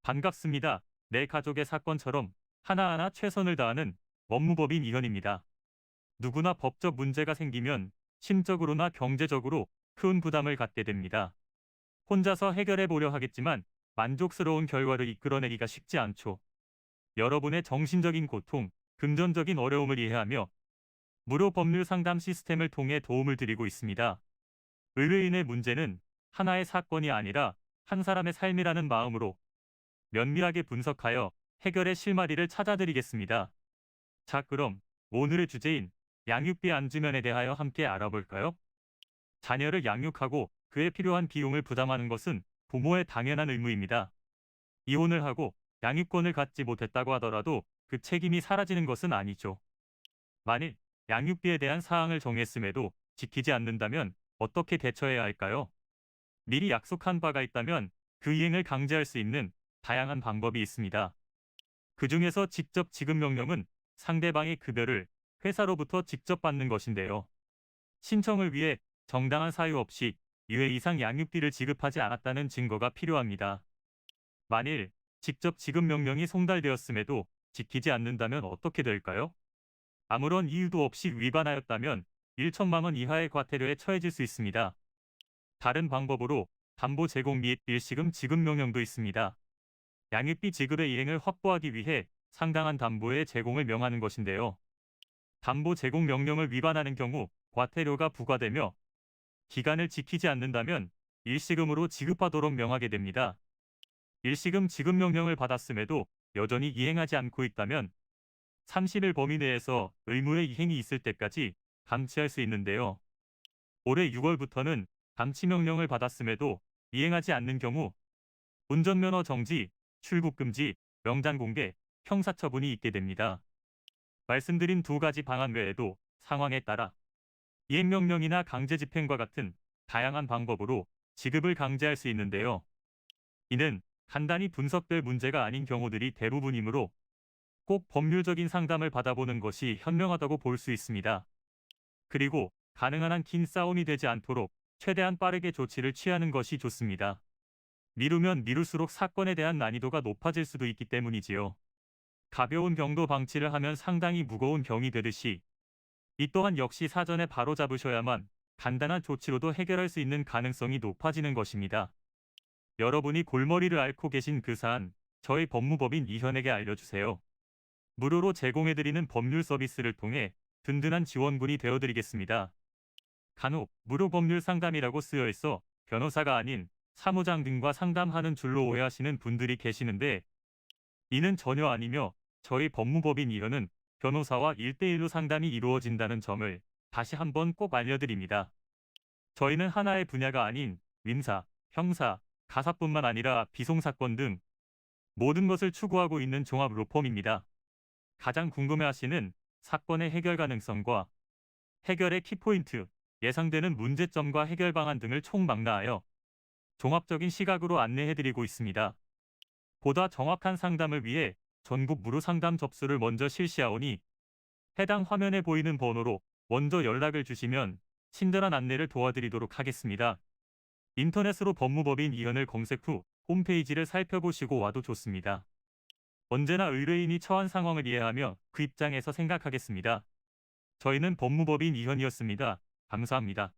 반갑습니다. 내 가족의 사건처럼 하나하나 최선을 다하는 법무법인 이현입니다. 누구나 법적 문제가 생기면 심적으로나 경제적으로 큰 부담을 갖게 됩니다. 혼자서 해결해 보려 하겠지만 만족스러운 결과를 이끌어내기가 쉽지 않죠. 여러분의 정신적인 고통, 금전적인 어려움을 이해하며 무료 법률 상담 시스템을 통해 도움을 드리고 있습니다. 의뢰인의 문제는 하나의 사건이 아니라 한 사람의 삶이라는 마음으로 면밀하게 분석하여 해결의 실마리를 찾아드리겠습니다. 자, 그럼 오늘의 주제인 양육비 안주면에 대하여 함께 알아볼까요? 자녀를 양육하고 그에 필요한 비용을 부담하는 것은 부모의 당연한 의무입니다. 이혼을 하고 양육권을 갖지 못했다고 하더라도 그 책임이 사라지는 것은 아니죠. 만일 양육비에 대한 사항을 정했음에도 지키지 않는다면 어떻게 대처해야 할까요? 미리 약속한 바가 있다면 그 이행을 강제할 수 있는 다양한 방법이 있습니다. 그 중에서 직접 지급 명령은 상대방의 급여를 회사로부터 직접 받는 것인데요. 신청을 위해 정당한 사유 없이 2회 이상 양육비를 지급하지 않았다는 증거가 필요합니다. 만일 직접 지급 명령이 송달되었음에도 지키지 않는다면 어떻게 될까요? 아무런 이유도 없이 위반하였다면 1천만 원 이하의 과태료에 처해질 수 있습니다. 다른 방법으로 담보 제공 및 일시금 지급 명령도 있습니다. 양육비 지급의 이행을 확보하기 위해 상당한 담보의 제공을 명하는 것인데요. 담보 제공 명령을 위반하는 경우 과태료가 부과되며 기간을 지키지 않는다면 일시금으로 지급하도록 명하게 됩니다. 일시금 지급 명령을 받았음에도 여전히 이행하지 않고 있다면 30일 범위 내에서 의무의 이행이 있을 때까지 감치할 수 있는데요. 올해 6월부터는 감치 명령을 받았음에도 이행하지 않는 경우 운전면허 정지, 출국 금지, 명단 공개, 형사처분이 있게 됩니다. 말씀드린 두 가지 방안 외에도 상황에 따라 이행명령이나 강제집행과 같은 다양한 방법으로 지급을 강제할 수 있는데요. 이는 간단히 분석될 문제가 아닌 경우들이 대부분이므로 꼭 법률적인 상담을 받아보는 것이 현명하다고 볼 수 있습니다. 그리고 가능한 한 긴 싸움이 되지 않도록 최대한 빠르게 조치를 취하는 것이 좋습니다. 미루면 미룰수록 사건에 대한 난이도가 높아질 수도 있기 때문이지요. 가벼운 병도 방치를 하면 상당히 무거운 병이 되듯이 이 또한 역시 사전에 바로잡으셔야만 간단한 조치로도 해결할 수 있는 가능성이 높아지는 것입니다. 여러분이 골머리를 앓고 계신 그 사안, 저희 법무법인 이현에게 알려주세요. 무료로 제공해드리는 법률 서비스를 통해 든든한 지원군이 되어드리겠습니다. 간혹 무료 법률 상담이라고 쓰여 있어 변호사가 아닌 사무장 등과 상담하는 줄로 오해하시는 분들이 계시는데 이는 전혀 아니며 저희 법무법인 이현은 변호사와 1대1로 상담이 이루어진다는 점을 다시 한번 꼭 알려드립니다. 저희는 하나의 분야가 아닌 민사, 형사, 가사뿐만 아니라 비송사건 등 모든 것을 추구하고 있는 종합 로펌입니다. 가장 궁금해하시는 사건의 해결 가능성과 해결의 키포인트, 예상되는 문제점과 해결 방안 등을 총망라하여 종합적인 시각으로 안내해드리고 있습니다. 보다 정확한 상담을 위해 전국 무료 상담 접수를 먼저 실시하오니 해당 화면에 보이는 번호로 먼저 연락을 주시면 친절한 안내를 도와드리도록 하겠습니다. 인터넷으로 법무법인 이현을 검색 후 홈페이지를 살펴보시고 와도 좋습니다. 언제나 의뢰인이 처한 상황을 이해하며 그 입장에서 생각하겠습니다. 저희는 법무법인 이현이었습니다. 감사합니다.